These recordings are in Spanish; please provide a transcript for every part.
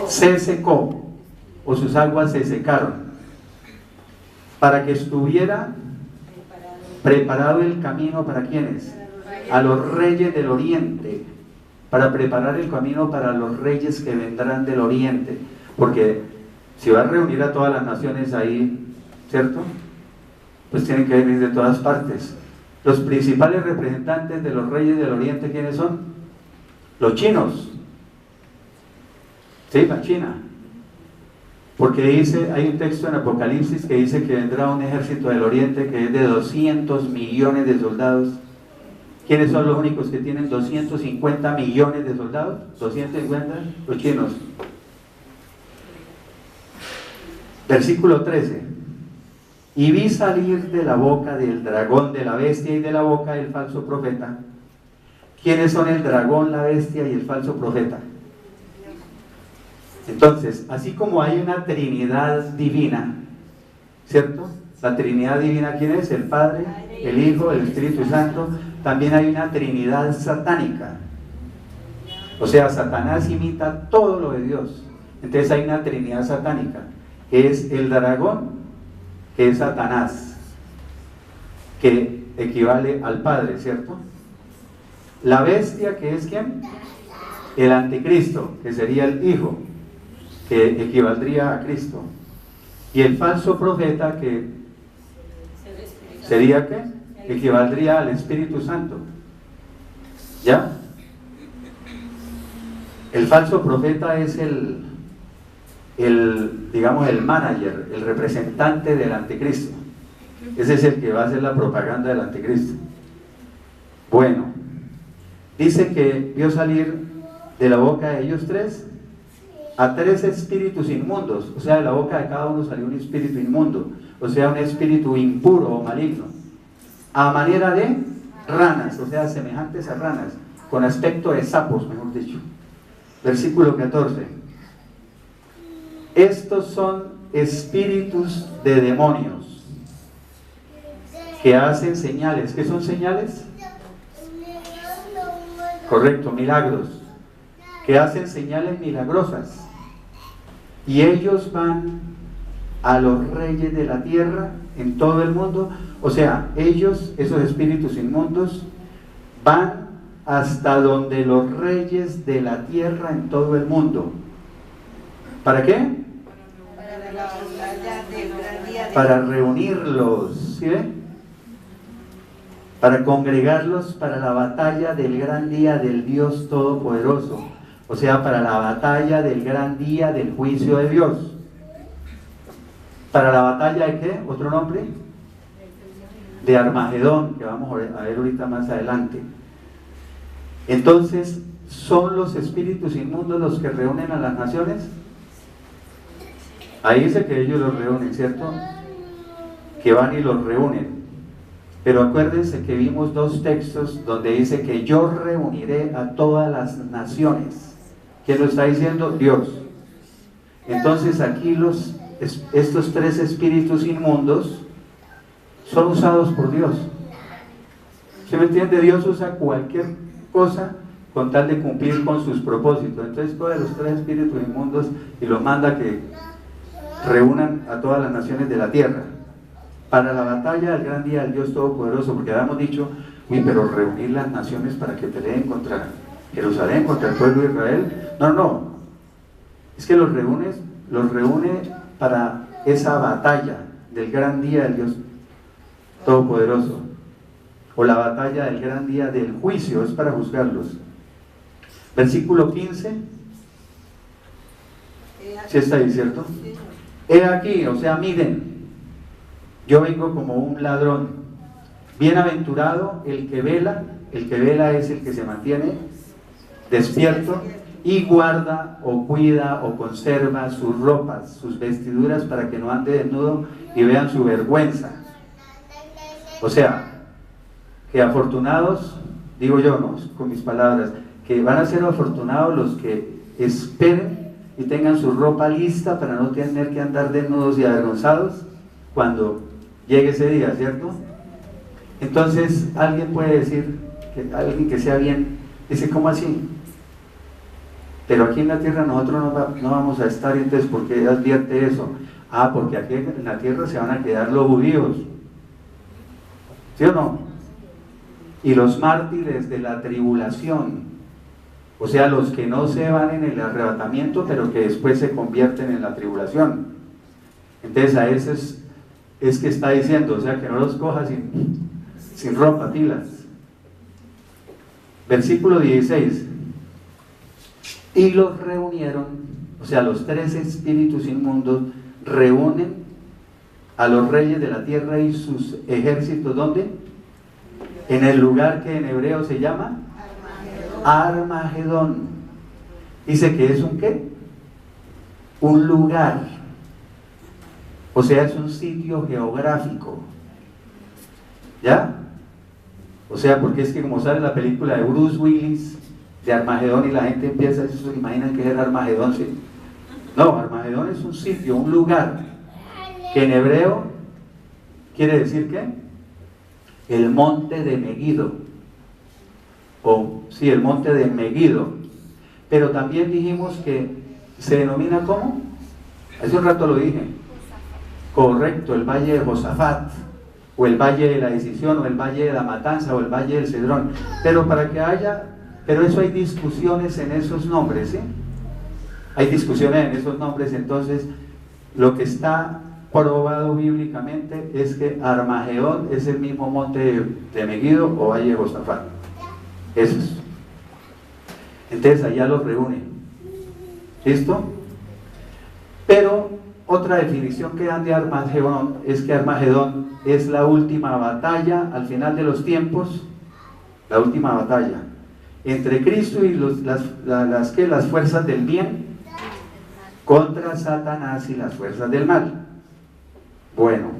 se secó, o sus aguas se secaron, para que estuviera preparado el camino para ¿quiénes? A los reyes del oriente, para preparar el camino para los reyes que vendrán del oriente, porque si va a reunir a todas las naciones ahí, ¿cierto? Pues tienen que venir de todas partes. Los principales representantes de los reyes del oriente, ¿quiénes son? Los chinos. Sí, la China. Porque dice, hay un texto en Apocalipsis que dice que vendrá un ejército del oriente que es de 200 millones de soldados. ¿Quiénes son los únicos que tienen 250 millones de soldados? 250, los chinos. Versículo 13. Y vi salir de la boca del dragón, de la bestia y de la boca del falso profeta. ¿Quiénes son el dragón, la bestia y el falso profeta? Entonces, así como hay una Trinidad divina, ¿cierto? La Trinidad divina, ¿quién es? El Padre, el Hijo, el Espíritu Santo. También hay una Trinidad satánica. O sea, Satanás imita todo lo de Dios. Entonces hay una Trinidad satánica, que es el dragón, que es Satanás, que equivale al Padre, ¿cierto? La bestia, que es ¿quién? El anticristo, que sería el Hijo, que equivaldría a Cristo. Y el falso profeta, que sería ¿qué? Equivaldría al Espíritu Santo. ¿Ya? El falso profeta es digamos, el manager, el representante del anticristo. Ese es el que va a hacer la propaganda del anticristo. Bueno, dice que vio salir de la boca de ellos a tres espíritus inmundos. O sea, de la boca de cada uno salió un espíritu inmundo, o sea, un espíritu impuro o maligno, a manera de ranas, o sea, semejantes a ranas, con aspecto de sapos, mejor dicho. Versículo 14. Estos son espíritus de demonios que hacen señales. ¿Qué son señales? Correcto, milagros. Que hacen señales milagrosas. Y ellos van a los reyes de la tierra en todo el mundo. O sea, ellos, esos espíritus inmundos, van hasta donde los reyes de la tierra en todo el mundo. ¿Para qué? Para reunirlos, ¿sí ve? Para congregarlos para la batalla del gran día del Dios Todopoderoso. O sea, para la batalla del gran día del juicio de Dios. ¿Para la batalla de qué? ¿Otro nombre? De Armagedón, que vamos a ver ahorita más adelante. Entonces, ¿son los espíritus inmundos los que reúnen a las naciones? Ahí dice que ellos los reúnen, ¿cierto? Que van y los reúnen. Pero acuérdense que vimos dos textos donde dice que yo reuniré a todas las naciones. ¿Quién lo está diciendo? Dios. Entonces aquí estos tres espíritus inmundos son usados por Dios. ¿Se me entiende? Dios usa cualquier cosa con tal de cumplir con sus propósitos. Entonces coge los tres espíritus inmundos y los manda que reúnan a todas las naciones de la tierra para la batalla del gran día del Dios Todopoderoso, porque habíamos dicho, uy, pero reunir las naciones para que peleen contra Jerusalén, contra el pueblo de Israel. No, es que los reúne para esa batalla del gran día del Dios Todopoderoso, o la batalla del gran día del juicio, es para juzgarlos. Versículo 15, ¿sí está ahí, cierto? He aquí, o sea, miren, yo vengo como un ladrón. Bienaventurado el que vela es el que se mantiene despierto y guarda o cuida o conserva sus ropas, sus vestiduras, para que no ande desnudo y vean su vergüenza. O sea, que afortunados, digo yo, ¿no?, con mis palabras, que van a ser afortunados los que esperen y tengan su ropa lista para no tener que andar desnudos y avergonzados cuando llegue ese día, ¿cierto? Entonces alguien puede decir, alguien que sea bien, dice, ¿cómo así? Pero aquí en la tierra nosotros no vamos a estar. Entonces, ¿por qué advierte eso? Ah, porque aquí en la tierra se van a quedar los judíos, ¿sí o no? Y los mártires de la tribulación, o sea, los que no se van en el arrebatamiento, pero que después se convierten en la tribulación. Entonces a esos es que está diciendo, o sea, que no los coja sin ropa, pilas. Versículo 16. Y los reunieron, o sea, los 3 espíritus inmundos reúnen a los reyes de la tierra y sus ejércitos, ¿dónde? En el lugar que en hebreo se llama Armagedón. Dice que es un ¿qué? Un lugar, o sea, es un sitio geográfico, ¿ya? O sea, porque es que como sale la película de Bruce Willis de Armagedón y la gente empieza, eso se imaginan que es el Armagedón, ¿sí? No, Armagedón es un sitio, un lugar, que en hebreo quiere decir ¿qué? El monte de Megido, o sí, el monte de Megido, pero también dijimos que se denomina ¿cómo? Hace un rato lo dije, correcto, el valle de Josafat, o el valle de la decisión, o el valle de la matanza, o el valle del Cedrón, pero eso hay discusiones en esos nombres, ¿sí? Hay discusiones en esos nombres. Entonces lo que está probado bíblicamente es que Armagedón es el mismo monte de Megido o valle de Josafat, esos. Entonces allá los reúnen, ¿listo? Pero otra definición que dan de Armagedón es que Armagedón es la última batalla al final de los tiempos, la última batalla entre Cristo y las fuerzas del bien contra Satanás y las fuerzas del mal. Bueno,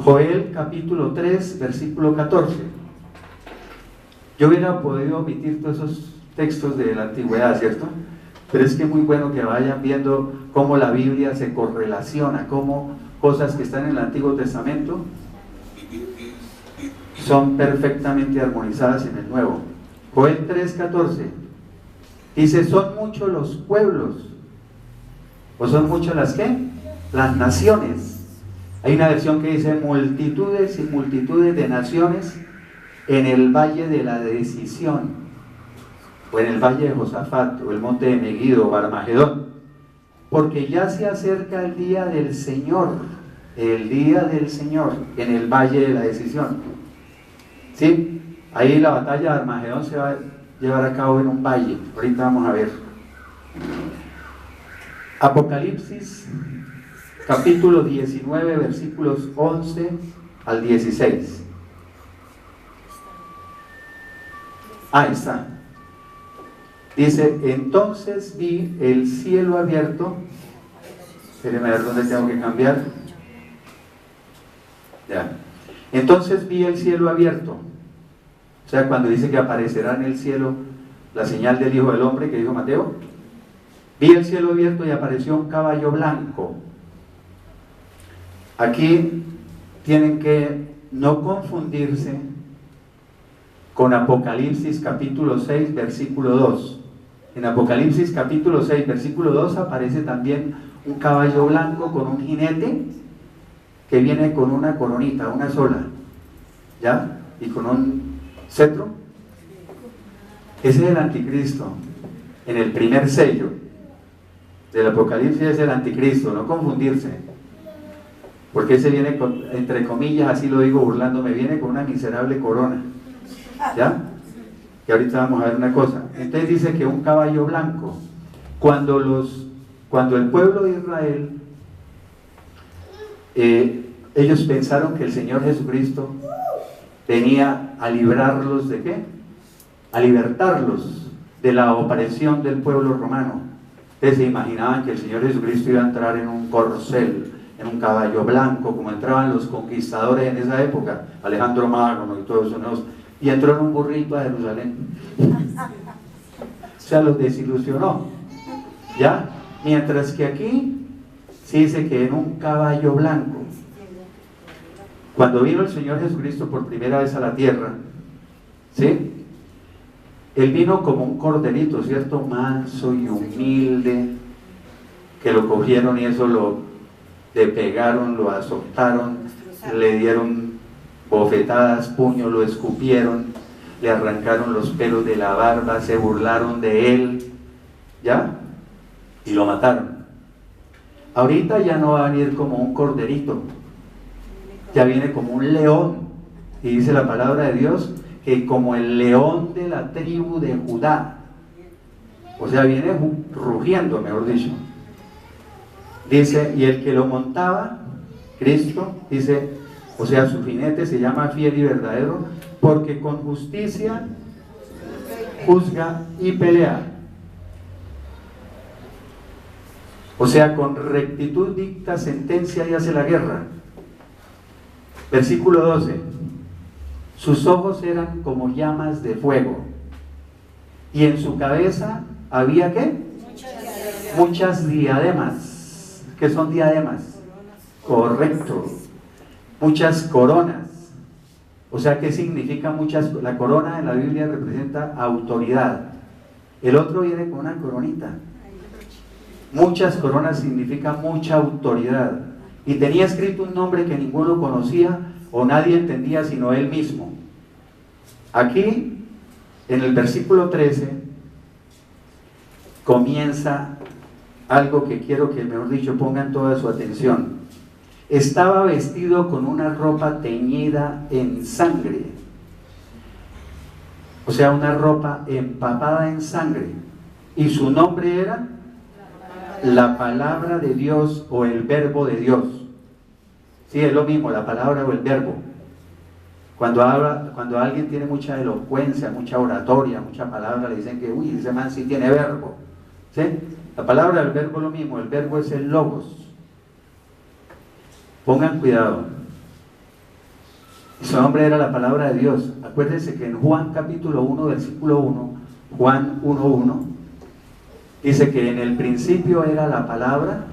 Joel capítulo 3 versículo 14. Yo hubiera podido omitir todos esos textos de la antigüedad, ¿cierto? Pero es que es muy bueno que vayan viendo cómo la Biblia se correlaciona, cómo cosas que están en el Antiguo Testamento son perfectamente armonizadas en el Nuevo. Joel 3:14 dice, son muchos los pueblos, o son muchas las ¿qué? Las naciones. Hay una versión que dice multitudes y multitudes de naciones en el valle de la decisión, o en el valle de Josafat, o el monte de Megido, o Armagedón, porque ya se acerca el día del Señor, en el valle de la decisión, ¿sí? Ahí la batalla de Armagedón se va a llevar a cabo en un valle. Ahorita vamos a ver. Apocalipsis capítulo 19 versículos 11 al 16. Ahí está. Dice, entonces vi el cielo abierto. Espérenme a ver dónde tengo que cambiar. Ya. Entonces vi el cielo abierto. O sea, cuando dice que aparecerá en el cielo la señal del Hijo del Hombre, que dijo Mateo, vi el cielo abierto y apareció un caballo blanco. Aquí tienen que no confundirse con Apocalipsis capítulo 6 versículo 2. En Apocalipsis capítulo 6 versículo 2 aparece también un caballo blanco con un jinete que viene con una coronita, una sola, ¿ya? Y con un cetro. Ese es el anticristo. En el primer sello del Apocalipsis es el anticristo, no confundirse, porque ese viene con, entre comillas, así lo digo burlándome, viene con una miserable corona, ¿ya? Y ahorita vamos a ver una cosa. Entonces dice que un caballo blanco, cuando el pueblo de Israel, ellos pensaron que el Señor Jesucristo venía a librarlos ¿de qué? A libertarlos de la opresión del pueblo romano. Entonces se imaginaban que el Señor Jesucristo iba a entrar en un corcel, en un caballo blanco, como entraban los conquistadores en esa época, Alejandro Magno y todos esos, y entró en un burrito a Jerusalén. O sea, los desilusionó, ¿ya? Mientras que aquí se dice que en un caballo blanco. Cuando vino el Señor Jesucristo por primera vez a la tierra, ¿sí? Él vino como un corderito, ¿cierto? Manso y humilde, que lo cogieron y eso le pegaron, lo azotaron, le dieron bofetadas, puños, lo escupieron, le arrancaron los pelos de la barba, se burlaron de él, ¿ya? Y lo mataron. Ahorita ya no va a venir como un corderito, ya viene como un león. Y dice la palabra de Dios que como el león de la tribu de Judá, o sea, viene rugiendo, mejor dicho. Dice, y el que lo montaba, Cristo, dice, o sea, su jinete se llama fiel y verdadero, porque con justicia juzga y pelea. O sea, con rectitud dicta sentencia y hace la guerra. Versículo 12. Sus ojos eran como llamas de fuego, y en su cabeza había ¿qué? Muchas diademas. ¿Qué son diademas? Correcto. Muchas coronas. O sea, ¿qué significa muchas? La corona en la Biblia representa autoridad. El otro viene con una coronita. Muchas coronas significa mucha autoridad. Y tenía escrito un nombre que ninguno conocía o nadie entendía sino él mismo. Aquí, en el versículo 13, comienza algo que quiero que, mejor dicho, pongan toda su atención. Estaba vestido con una ropa teñida en sangre, o sea, una ropa empapada en sangre, y su nombre era la palabra de Dios o el verbo de Dios. Sí, es lo mismo, la palabra o el verbo. Cuando alguien tiene mucha elocuencia, mucha oratoria, mucha palabra, le dicen que, uy, ese man sí tiene verbo. ¿Sí? La palabra del verbo es lo mismo, el verbo es el logos. Pongan cuidado. Su nombre era la palabra de Dios. Acuérdense que en Juan capítulo 1, versículo 1, Juan 1:1, dice que en el principio era la palabra,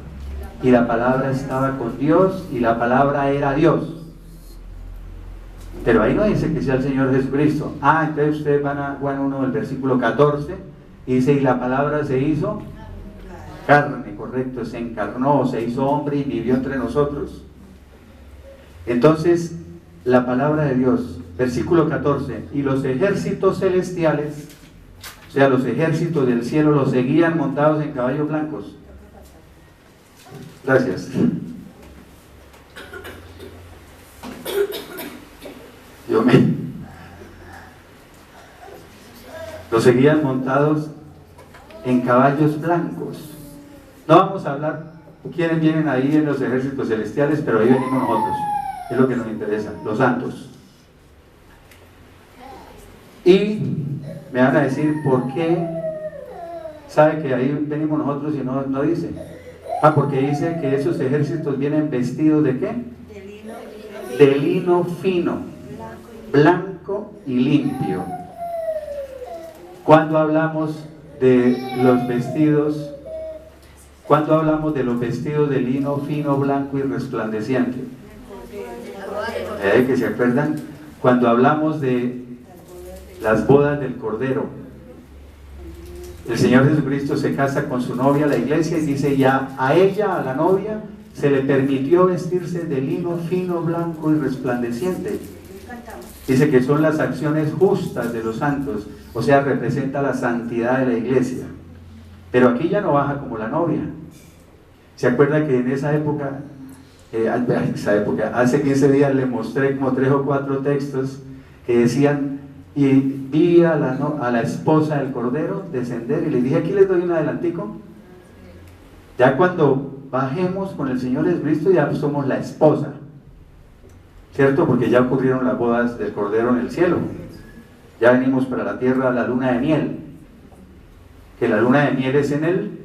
y la palabra estaba con Dios, y la palabra era Dios. Pero ahí no dice que sea el Señor Jesucristo. Entonces ustedes van a Juan 1, el versículo 14, y dice, y la palabra se hizo carne, correcto, se encarnó, se hizo hombre y vivió entre nosotros. Entonces, la palabra de Dios, versículo 14, y los ejércitos celestiales, o sea, los ejércitos del cielo, los seguían montados en caballos blancos. Gracias. Los seguían montados en caballos blancos. No vamos a hablar quiénes vienen ahí en los ejércitos celestiales, pero ahí venimos nosotros. Es lo que nos interesa, los santos. Y me van a decir por qué sabe que ahí venimos nosotros y no dice. Porque dice que esos ejércitos vienen vestidos ¿de qué? De lino fino, blanco y limpio. Cuando hablamos de los vestidos, cuando hablamos de los vestidos de lino fino, blanco y resplandeciente, que se acuerdan, cuando hablamos de las bodas del Cordero, el Señor Jesucristo se casa con su novia, la iglesia, y dice, ya a ella, a la novia, se le permitió vestirse de lino fino, blanco y resplandeciente. Dice que son las acciones justas de los santos, o sea, representa la santidad de la iglesia. Pero aquí ya no baja como la novia. ¿Se acuerda que en esa época, hace 15 días le mostré como 3 o 4 textos que decían, y vi a la esposa del Cordero descender, y le dije, aquí les doy un adelantico, ya cuando bajemos con el Señor Jesucristo ya somos la esposa, ¿cierto? Porque ya ocurrieron las bodas del Cordero en el cielo, ya venimos para la tierra a la luna de miel, que la luna de miel es en el,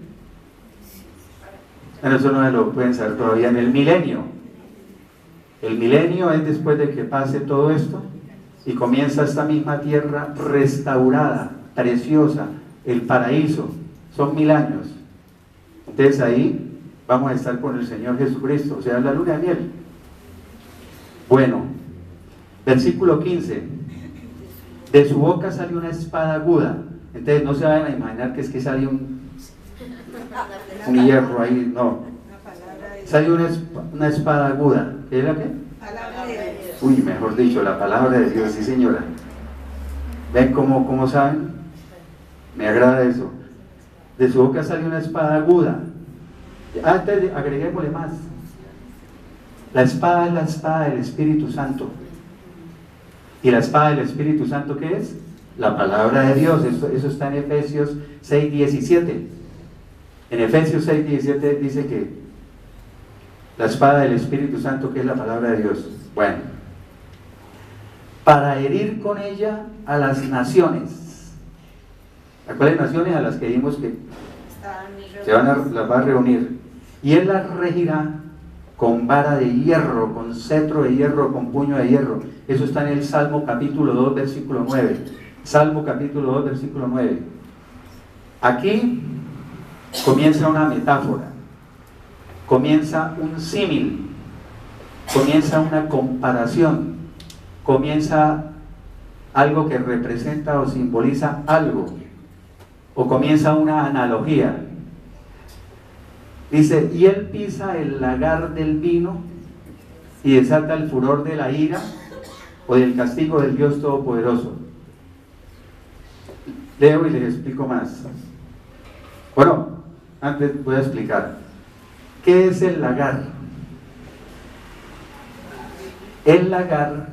bueno, eso no lo pueden saber todavía, en el milenio. El milenio es después de que pase todo esto y comienza esta misma tierra restaurada, preciosa, el paraíso, son 1000 años. Entonces ahí vamos a estar con el Señor Jesucristo, o sea, la luna de miel. Bueno, versículo 15. De su boca sale una espada aguda. Entonces no se vayan a imaginar que es que sale un hierro ahí, no. Sale una espada aguda. ¿Qué era qué? Uy, mejor dicho, la palabra de Dios, sí señora. ¿Ven cómo saben? Me agrada eso. De su boca sale una espada aguda. Antes agreguémosle más. La espada es la espada del Espíritu Santo. ¿Y la espada del Espíritu Santo qué es? La palabra de Dios. Eso está en Efesios 6:17. En Efesios 6:17 dice que la espada del Espíritu Santo, que es la palabra de Dios. Bueno, para herir con ella a las naciones. ¿A cuáles naciones? A las que vimos que las va a reunir. Y él las regirá con vara de hierro, con cetro de hierro, con puño de hierro. Eso está en el Salmo capítulo 2, versículo 9. Salmo capítulo 2, versículo 9. Aquí comienza una metáfora, comienza un símil, comienza una comparación, comienza algo que representa o simboliza algo, o comienza una analogía. Dice, y él pisa el lagar del vino y desata el furor de la ira o del castigo del Dios Todopoderoso. Leo y les explico más. Bueno, antes voy a explicar. ¿Qué es el lagar? El lagar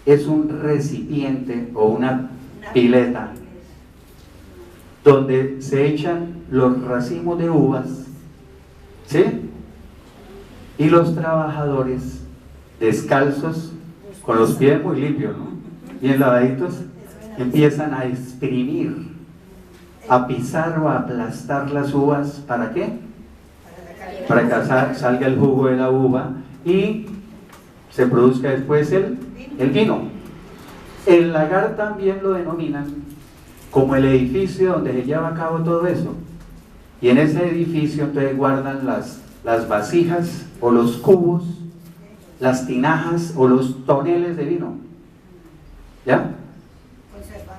es un recipiente o una pileta donde se echan los racimos de uvas, ¿sí? Y los trabajadores descalzos, con los pies muy limpios, ¿no? Bien lavaditos, empiezan a exprimir, a pisar o a aplastar las uvas. ¿Para qué? Para que salga el jugo de la uva y se produzca después el vino. El lagar también lo denominan como el edificio donde se lleva a cabo todo eso. Y en ese edificio entonces guardan las vasijas o los cubos, las tinajas o los toneles de vino. ¿Ya?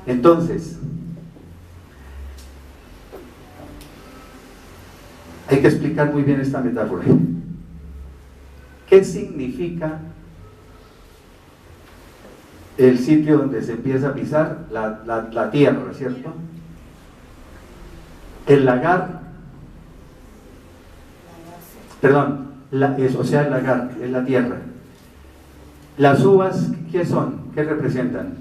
Entonces, hay que explicar muy bien esta metáfora. ¿Qué significa el sitio donde se empieza a pisar? La tierra, ¿cierto? El lagar, perdón, el lagar es la tierra. Las uvas, ¿qué son? ¿Qué representan?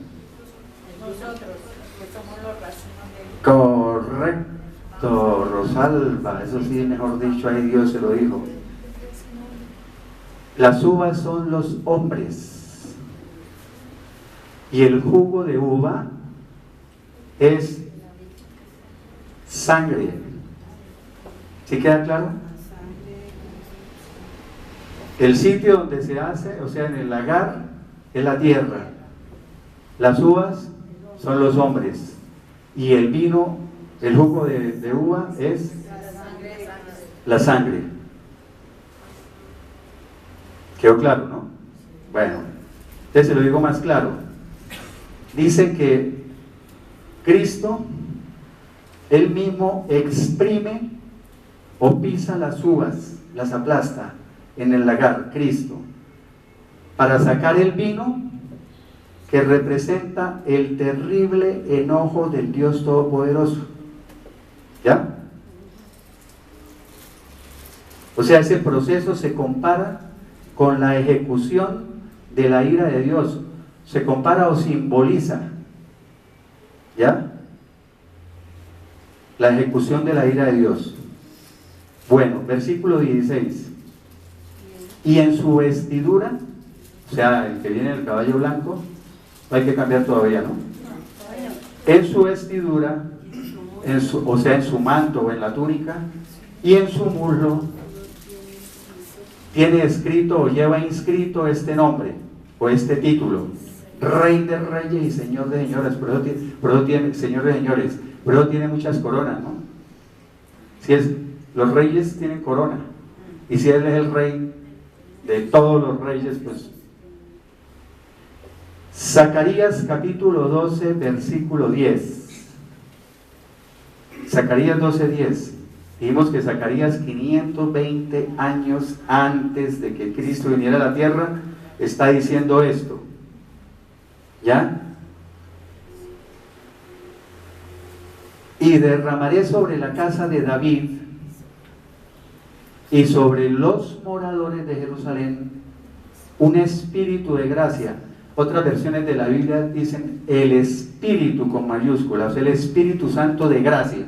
Nosotros, que somos los racimos de... Correcto, Rosalba, eso sí, mejor dicho, ahí Dios se lo dijo. Las uvas son los hombres y el jugo de uva es sangre. ¿Sí queda claro? El sitio donde se hace, o sea, en el lagar, es la tierra. Las uvas son los hombres y el vino, el jugo de uva es la sangre. ¿Quedó claro, no? Bueno, entonces se lo digo más claro. Dice que Cristo, Él mismo exprime o pisa las uvas, las aplasta en el lagar, Cristo, para sacar el vino que representa el terrible enojo del Dios Todopoderoso. ¿Ya? O sea, ese proceso se compara con la ejecución de la ira de Dios. Se compara o simboliza, ¿ya? La ejecución de la ira de Dios. Bueno, versículo 16. Y en su vestidura, o sea, el que viene en el caballo blanco, no hay que cambiar todavía, ¿no? En su vestidura, o sea, en su manto o en la túnica, y en su muslo, tiene escrito o lleva inscrito este nombre o este título: Rey de Reyes y Señor de Señores. Por eso tiene Señor de Señores, por eso tiene muchas coronas, ¿no? Los reyes tienen corona, y si Él es el Rey de todos los reyes, pues Zacarías capítulo 12, versículo 10. Zacarías 12, 10. Dijimos que Zacarías 520 años antes de que Cristo viniera a la tierra está diciendo esto. ¿Ya? Y derramaré sobre la casa de David y sobre los moradores de Jerusalén un espíritu de gracia. Otras versiones de la Biblia dicen el espíritu con mayúsculas, el Espíritu Santo de gracia,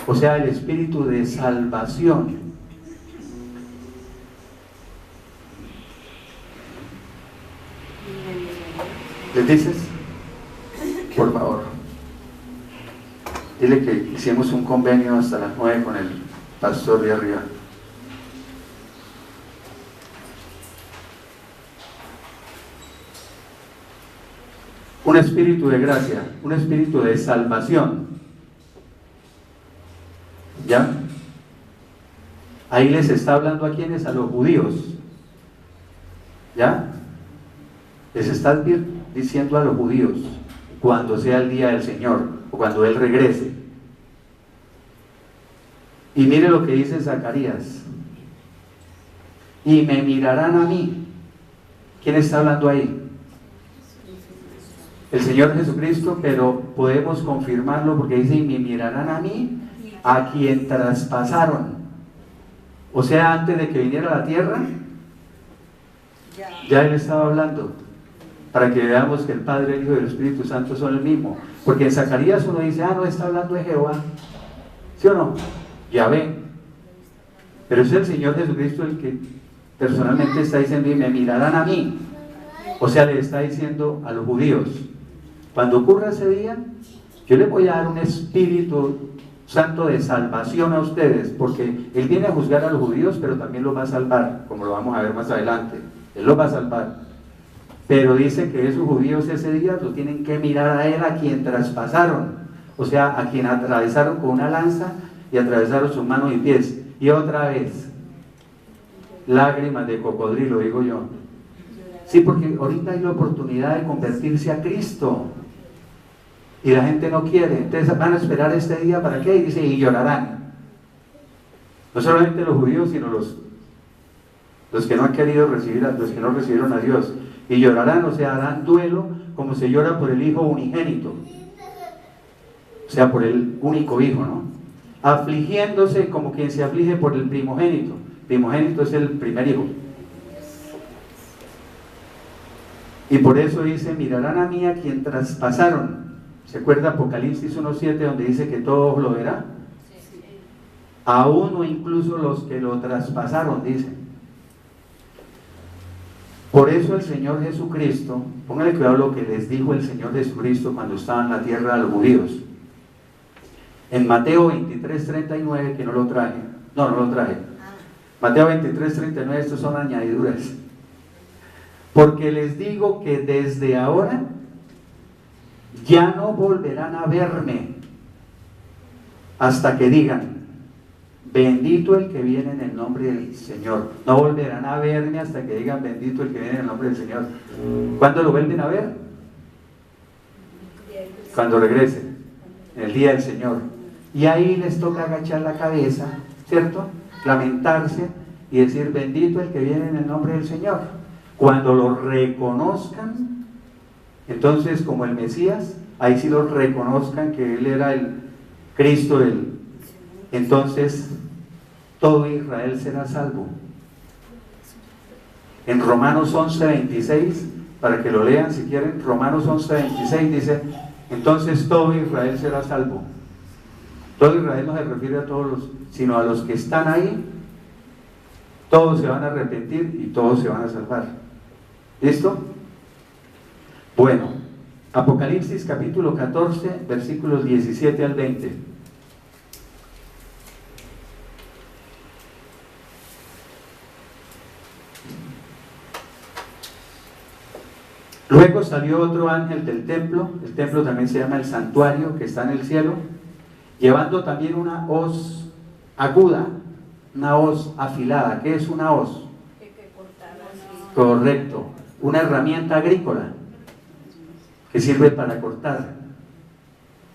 o sea, el espíritu de salvación. ¿Les dices? Por favor. Dile que hicimos un convenio hasta las 9 con el pastor de arriba. Un espíritu de gracia, un espíritu de salvación. ¿Ya? Ahí les está hablando a quienes, a los judíos. ¿Ya? Les está diciendo a los judíos cuando sea el día del Señor o cuando Él regrese. Y mire lo que dice Zacarías. Y me mirarán a mí. ¿Quién está hablando ahí? El Señor Jesucristo, pero podemos confirmarlo porque dice, y me mirarán a mí, a quien traspasaron. O sea, antes de que viniera a la tierra, ya Él estaba hablando, para que veamos que el Padre, el Hijo y el Espíritu Santo son el mismo. Porque en Zacarías uno dice, no está hablando de Jehová, ¿sí o no? Yahvé. Pero es el Señor Jesucristo el que personalmente está diciendo, y me mirarán a mí. O sea, le está diciendo a los judíos, cuando ocurra ese día, yo les voy a dar un Espíritu Santo de salvación a ustedes, porque Él viene a juzgar a los judíos, pero también los va a salvar, como lo vamos a ver más adelante. Él los va a salvar. Pero dice que esos judíos ese día lo tienen que mirar a Él, a quien traspasaron, o sea, a quien atravesaron con una lanza y atravesaron sus manos y pies. Y otra vez, lágrimas de cocodrilo, digo yo. Sí, porque ahorita hay la oportunidad de convertirse a Cristo y la gente no quiere. Entonces van a esperar este día, ¿para qué? Y dice, y llorarán. No solamente los judíos, sino los que no han querido recibir, los que no recibieron a Dios. Y llorarán, o sea, harán duelo como se llora por el hijo unigénito, o sea, por el único hijo, ¿no? Afligiéndose como quien se aflige por el primogénito. Primogénito es el primer hijo. Y por eso dice, mirarán a mí a quien traspasaron. ¿Se acuerda Apocalipsis 1:7 donde dice que todos lo verán? Aún o incluso los que lo traspasaron, dice. Por eso el Señor Jesucristo, póngale cuidado lo que les dijo el Señor Jesucristo cuando estaba en la tierra a los judíos. En Mateo 23:39, que no lo traje. No lo traje. Mateo 23:39, estos son añadiduras. Porque les digo que desde ahora ya no volverán a verme hasta que digan, bendito el que viene en el nombre del Señor. No volverán a verme hasta que digan, bendito el que viene en el nombre del Señor. ¿Cuándo lo vuelven a ver? Cuando regrese, en el día del Señor. Y ahí les toca agachar la cabeza, ¿cierto? Lamentarse y decir, bendito el que viene en el nombre del Señor. Cuando lo reconozcan, entonces como el Mesías, ahí sí lo reconozcan que Él era el Cristo, entonces todo Israel será salvo. En Romanos 11:26, para que lo lean si quieren, Romanos 11:26 dice, entonces todo Israel será salvo. Todo Israel no se refiere a todos sino a los que están ahí. Todos se van a arrepentir y todos se van a salvar. ¿Listo? Bueno, Apocalipsis capítulo 14, versículos 17 al 20. Luego salió otro ángel del templo, el templo también se llama el santuario que está en el cielo, llevando también una hoz aguda, una hoz afilada. ¿Qué es una hoz? Correcto, una herramienta agrícola. que sirve para cortar.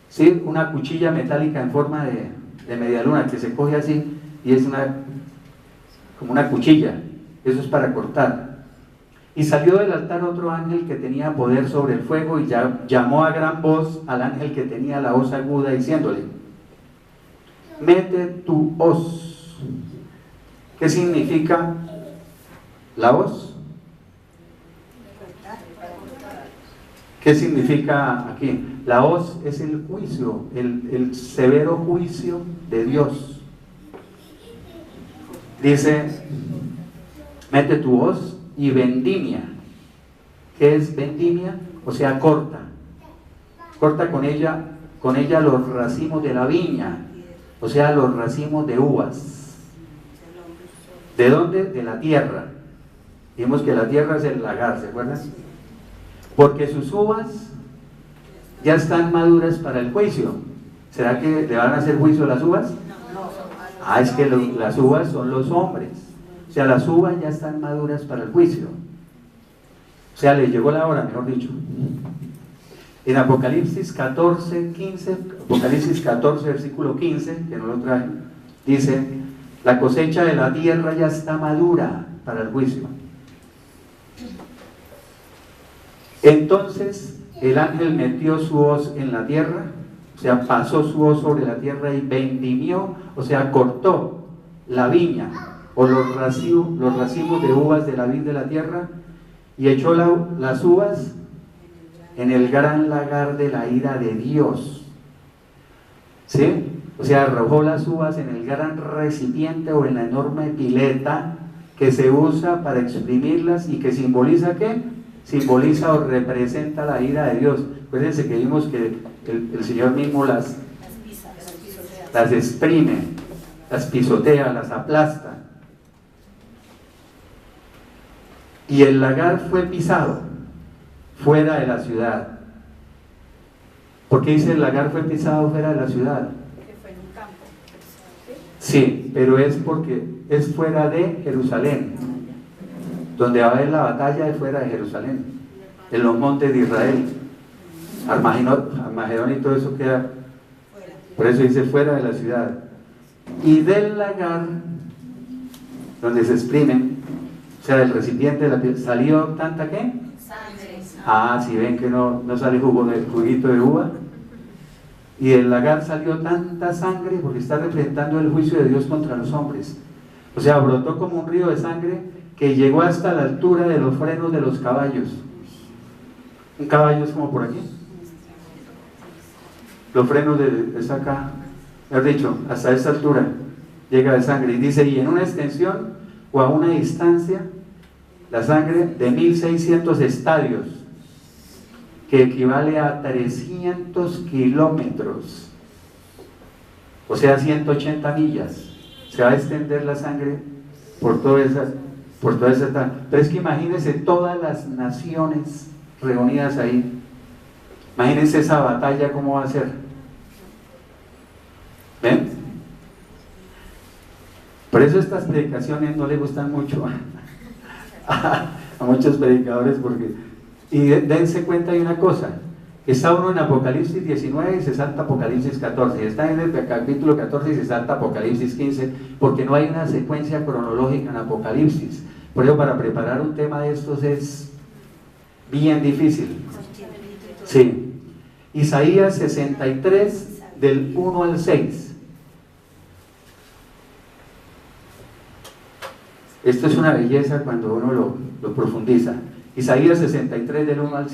¿Sí? Una cuchilla metálica en forma de media luna que se coge así y es como una cuchilla. Eso es para cortar. Y salió del altar otro ángel que tenía poder sobre el fuego y llamó a gran voz al ángel que tenía la hoz aguda diciéndole: mete tu hoz. ¿Qué significa la hoz? ¿Qué significa aquí? La hoz es el juicio, el severo juicio de Dios. Dice: mete tu hoz y vendimia. ¿Qué es vendimia? O sea, corta con ella los racimos de la viña, o sea, los racimos de uvas. ¿De dónde? De la tierra. Dijimos que la tierra es el lagar, ¿se acuerdan? Porque sus uvas ya están maduras para el juicio. ¿Será que le van a hacer juicio a las uvas? Es que las uvas son los hombres. O sea, las uvas ya están maduras para el juicio. O sea, le llegó la hora, mejor dicho. En Apocalipsis 14, 15, Apocalipsis 14, versículo 15, que no lo trae, dice: la cosecha de la tierra ya está madura para el juicio. Entonces el ángel metió su hoz en la tierra, o sea, pasó su hoz sobre la tierra y vendimió, o sea, cortó la viña o los racimos de uvas de la vid de la tierra, y echó las uvas en el gran lagar de la ira de Dios. ¿Sí? O sea, arrojó las uvas en el gran recipiente o en la enorme pileta que se usa para exprimirlas y que simboliza ¿qué? Simboliza o representa la ira de Dios. Acuérdense que vimos que el Señor mismo las exprime, las pisotea, las aplasta. Y el lagar fue pisado fuera de la ciudad. ¿Por qué dice el lagar fue pisado fuera de la ciudad? Que fue en un campo. Sí, pero es porque es fuera de Jerusalén. Donde va a haber la batalla de fuera de Jerusalén, en los montes de Israel. Armagedón y todo eso queda, por eso dice fuera de la ciudad. Y del lagar donde se exprimen, o sea, del recipiente de la piel, ¿salió tanta qué? Sangre. Si ven que no sale juguito de uva. Y del lagar salió tanta sangre porque está representando el juicio de Dios contra los hombres. O sea, brotó como un río de sangre que llegó hasta la altura de los frenos de los caballos. Un caballo es como por aquí. Los frenos es acá. Mejor dicho, hasta esta altura llega de sangre. Y dice, y en una extensión o a una distancia, la sangre de 1600 estadios, que equivale a 300 kilómetros, o sea, 180 millas. Se va a extender la sangre por toda esa. Pero es que imagínense todas las naciones reunidas ahí. Imagínense esa batalla, cómo va a ser. ¿Ven? Por eso estas predicaciones no le gustan mucho a muchos predicadores, porque, y dense cuenta de una cosa, que está uno en Apocalipsis 19 y se salta Apocalipsis 14, y está en el capítulo 14 y se salta Apocalipsis 15, porque no hay una secuencia cronológica en Apocalipsis. Por eso para preparar un tema de estos es bien difícil. Sí. Isaías 63 del 1 al 6. Esto es una belleza cuando uno lo profundiza. Isaías 63 del 1 al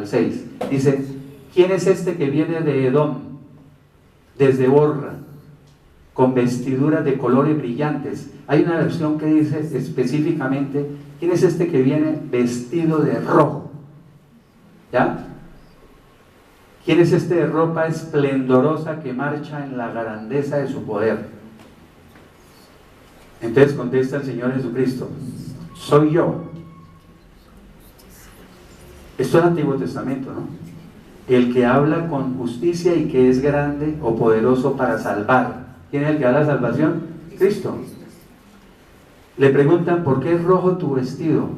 6 dice: ¿quién es este que viene de Edom, desde Borra, con vestiduras de colores brillantes? Hay una versión que dice específicamente: ¿quién es este que viene vestido de rojo? ¿Ya? ¿Quién es este de ropa esplendorosa que marcha en la grandeza de su poder? Entonces contesta el Señor Jesucristo: soy yo. Esto es el Antiguo Testamento, ¿no? El que habla con justicia y que es grande o poderoso para salvar. ¿Quién es el que da la salvación? Cristo. Le preguntan: ¿por qué es rojo tu vestido?